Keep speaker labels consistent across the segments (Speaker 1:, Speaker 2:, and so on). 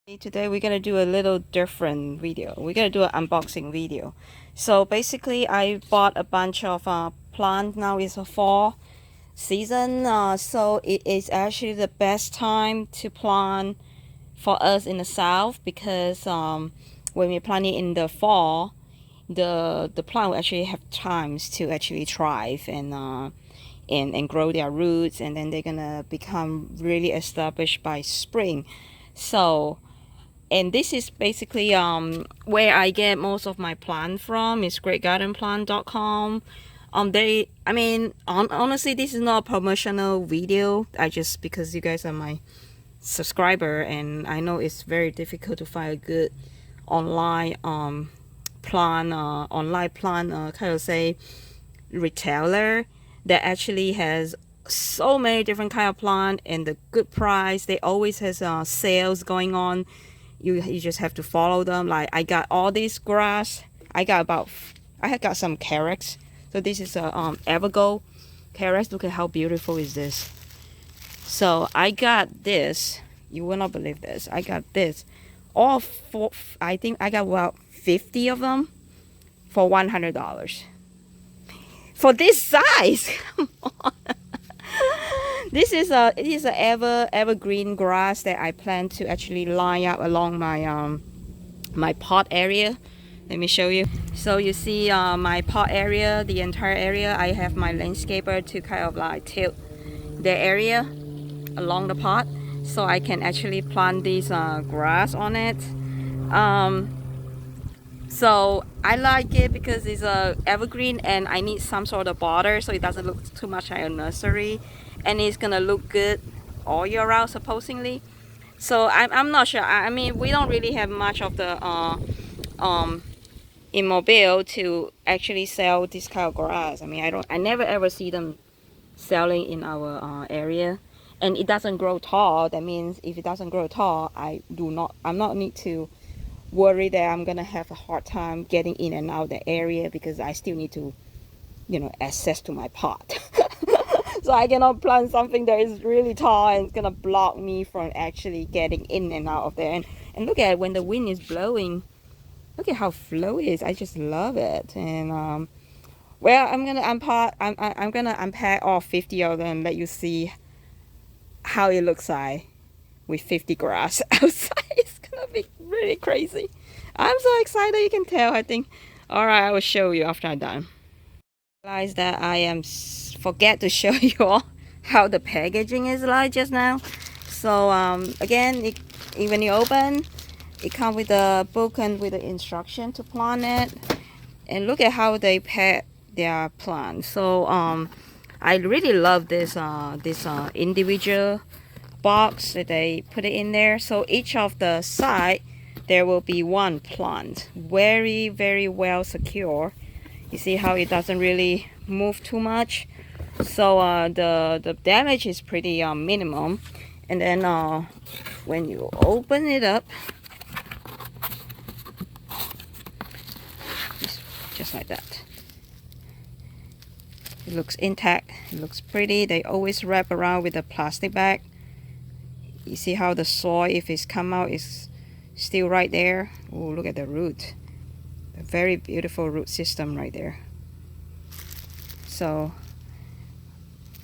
Speaker 1: Today we're gonna do a little different video. We're gonna do an unboxing video. So basically I bought a bunch of plants. Now it's a fall season, so it is actually the best time to plant for us in the south because when we plant it in the fall, the plant will actually have times to actually thrive and grow their roots, and then they're gonna become really established by spring. So and this is basically where I get most of my plant from is greatgardenplant.com. Honestly, this is not a promotional video. I just, because you guys are my subscriber, and I know it's very difficult to find a good online kind of say retailer that actually has so many different kind of plant and the good price. They always has sales going on. You just have to follow them. Like I got all this grass. I have got some Carex. So this is a Evergold Carex. Look at how beautiful is this. So I got this. You will not believe this. I got this. All four. I think I got about 50 of them for $100. For this size, come on. This is a evergreen grass that I plan to actually line up along my my pot area. Let me show you. So you see my pot area, the entire area. I have my landscaper to kind of like tilt the area along the pot, so I can actually plant this grass on it. So I like it because it's a evergreen and I need some sort of border so it doesn't look too much like a nursery, and it's gonna look good all year round supposedly. So I'm not sure. I mean, we don't really have much of the in Mobile to actually sell this kind of grass. I mean, I never ever see them selling in our area, and it doesn't grow tall. That means if it doesn't grow tall, I'm not need to worry that I'm gonna have a hard time getting in and out the area because I still need to, access to my pot. So I cannot plant something that is really tall and it's gonna block me from actually getting in and out of there. And look at it, when the wind is blowing, look at how flowy it is. I just love it. And well, I'm gonna unpack all 50 of them and let you see how it looks like with 50 grass outside. It's gonna be really crazy. I'm so excited, you can tell, I think. All right, I will show you after I'm done. Realize that I forget to show you all how the packaging is like just now. So again, when you open, it comes with a book and with the instruction to plant it. And look at how they pack their plant. So I really love this individual box that they put it in there. So each of the side there will be one plant, very well secure. You see how it doesn't really move too much, so the damage is pretty minimum. And then when you open it up, just like that, it looks intact, it looks pretty. They always wrap around with a plastic bag. You see how the soil, if it's come out, is still right there. Oh, look at the root. A very beautiful root system right there. So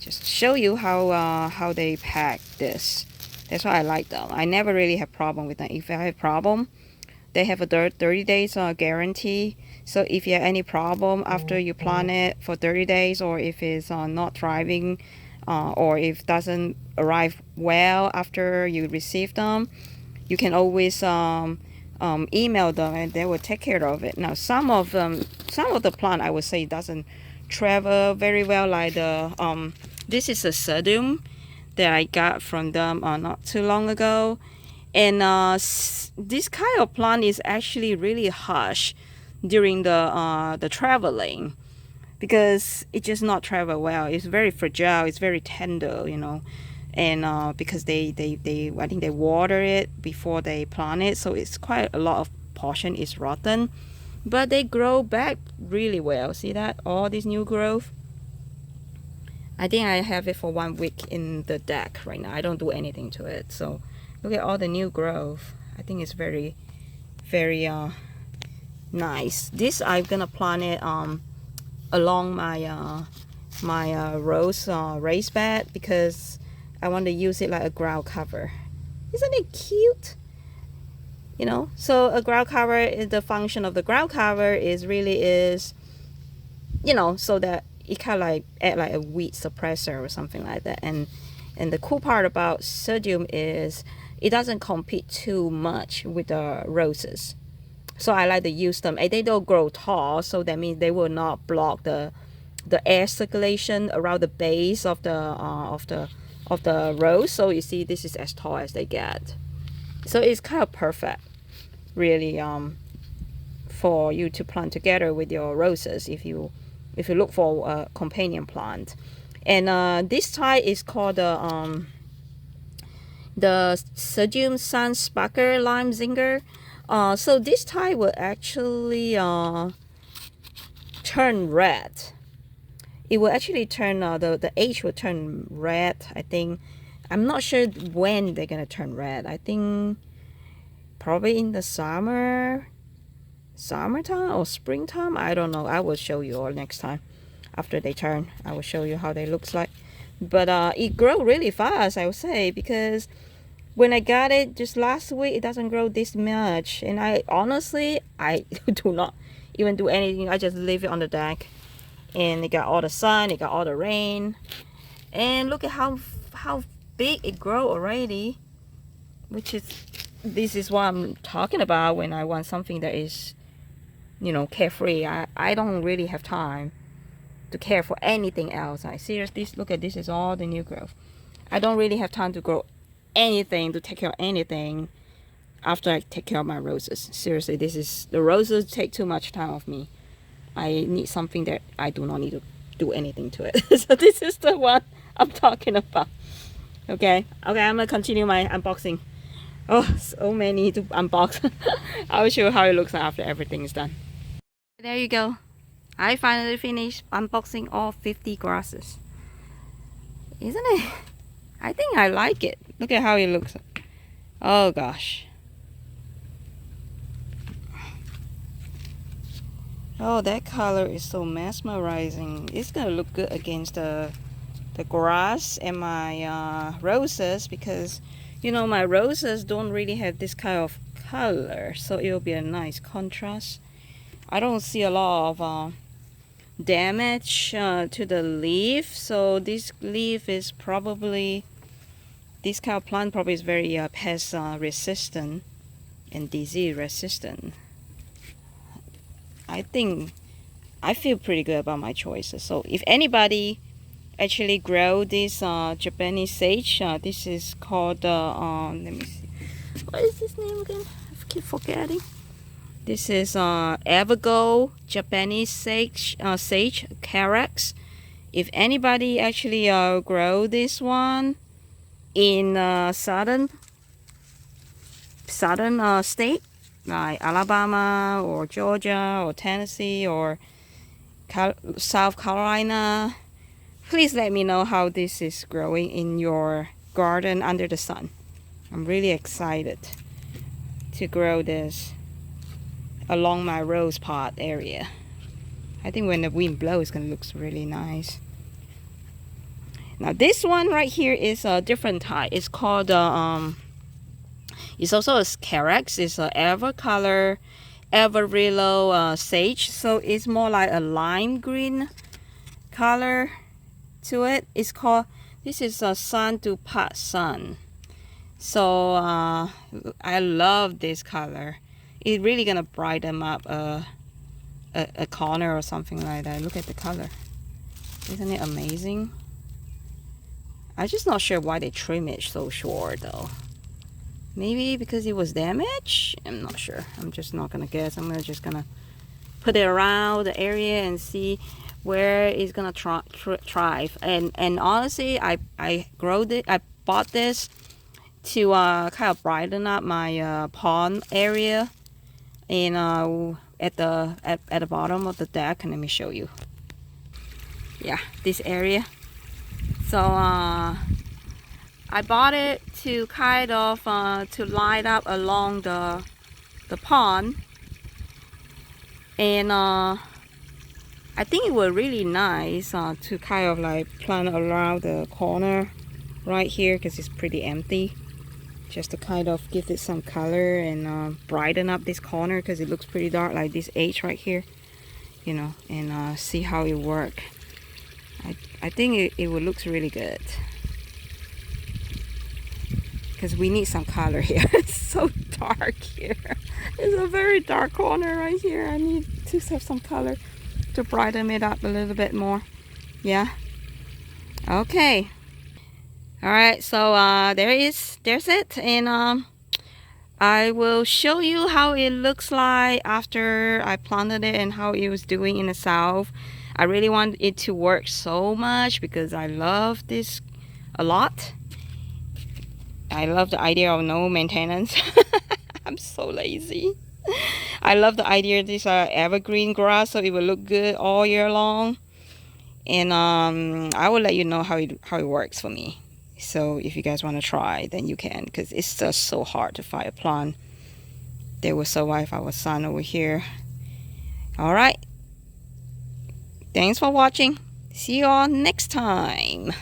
Speaker 1: just show you how they pack this. That's why I like them. I never really have problem with them. If I have problem, they have a 30 days guarantee. So if you have any problem after you plant it for 30 days, or if it's not thriving, or if it doesn't arrive well after you receive them, you can always email them and they will take care of it. Now some of the plant, I would say, doesn't travel very well, like the this is a sedum that I got from them not too long ago. And this kind of plant is actually really harsh during the traveling, because it just not travel well. It's very fragile, it's very tender, and because they I think they water it before they plant it, so it's quite a lot of portion is rotten, but they grow back really well. See that, all this new growth? I think I have it for 1 week in the deck right now. I don't do anything to it. So look at all the new growth. I think it's very nice. This I'm gonna plant it along my rose raised bed because I want to use it like a ground cover. Isn't it cute? You know, so a ground cover is the function of the ground cover is really you know, so that it kind of like act like a weed suppressor or something like that. And the cool part about Sedge is it doesn't compete too much with the roses. So I like to use them, and they don't grow tall, so that means they will not block the air circulation around the base of the rose. So you see, this is as tall as they get. So it's kind of perfect, really, for you to plant together with your roses if you look for a companion plant. And this type is called the Sedge Sun Sparkle Lime Zinger. So this type will actually turn red. It will actually turn the edge will turn red. I think I'm not sure when they're gonna turn red. I think probably in the summertime or springtime. I don't know. I will show you all next time after they turn. I will show you how they looks like. But it grow really fast, I would say, because when I got it just last week, it doesn't grow this much. And I honestly do not even do anything. I just leave it on the deck, and it got all the sun, it got all the rain, and look at how big it grow already. This is what I'm talking about when I want something that is, you know, carefree. I don't really have time to care for anything else. I seriously look at this is all the new growth. I don't really have time to grow anything, to take care of anything after I take care of my roses. Seriously, the roses take too much time of me. I need something that I do not need to do anything to it. So this is the one I'm talking about. Okay, I'm gonna continue my unboxing. Oh, so many to unbox. I'll show you how it looks after everything is done. There you go. I finally finished unboxing all 50 grasses. Isn't it? I think I like it. Look at how it looks. Oh gosh. Oh, that color is so mesmerizing. It's gonna look good against the grass and my roses, because you know my roses don't really have this kind of color, so it'll be a nice contrast. I don't see a lot of damage to the leaf, so this leaf is probably, this kind of plant probably is very pest resistant and disease resistant. I think I feel pretty good about my choices. So if anybody actually grow this Japanese Sedge, this is called let me see, what is this name again? I keep forgetting. This is Evergold Japanese Sedge, Carex. If anybody actually grow this one in southern state like Alabama or Georgia or Tennessee or South Carolina, please let me know how this is growing in your garden under the sun. I'm really excited to grow this along my rose pot area. I think when the wind blows, it's gonna look really nice. Now this one right here is a different type. It's called it's also a Carex. It's a Everillo Sedge. So it's more like a lime green color to it. It's called, this is a sun to pot sun. So I love this color. It's really gonna brighten up a corner or something like that. Look at the color. Isn't it amazing? I'm just not sure why they trim it so short though. Maybe because it was damaged? I'm not sure. I'm just not gonna guess. I'm just gonna put it around the area and see where it's gonna thrive. And honestly, I bought this to kind of brighten up my pond area, and at the bottom of the deck. And let me show you. Yeah, this area. So I bought it to kind of to line up along the pond, and I think it was really nice to kind of like plant around the corner right here because it's pretty empty, just to kind of give it some color and brighten up this corner because it looks pretty dark, like this edge right here, you know, and see how it works. I think it would look really good because we need some color here. It's so dark here. It's a very dark corner right here. I need to have some color to brighten it up a little bit more. Yeah. Okay. All right. So there's it, and I will show you how it looks like after I planted it and how it was doing in the south. I really want it to work so much because I love this a lot. I love the idea of no maintenance. I'm so lazy. I love the idea of this evergreen grass, so it will look good all year long. And I will let you know how it works for me. So if you guys want to try, then you can, because it's just so hard to find a plant that will survive our sun over here. All right. Thanks for watching. See you all next time.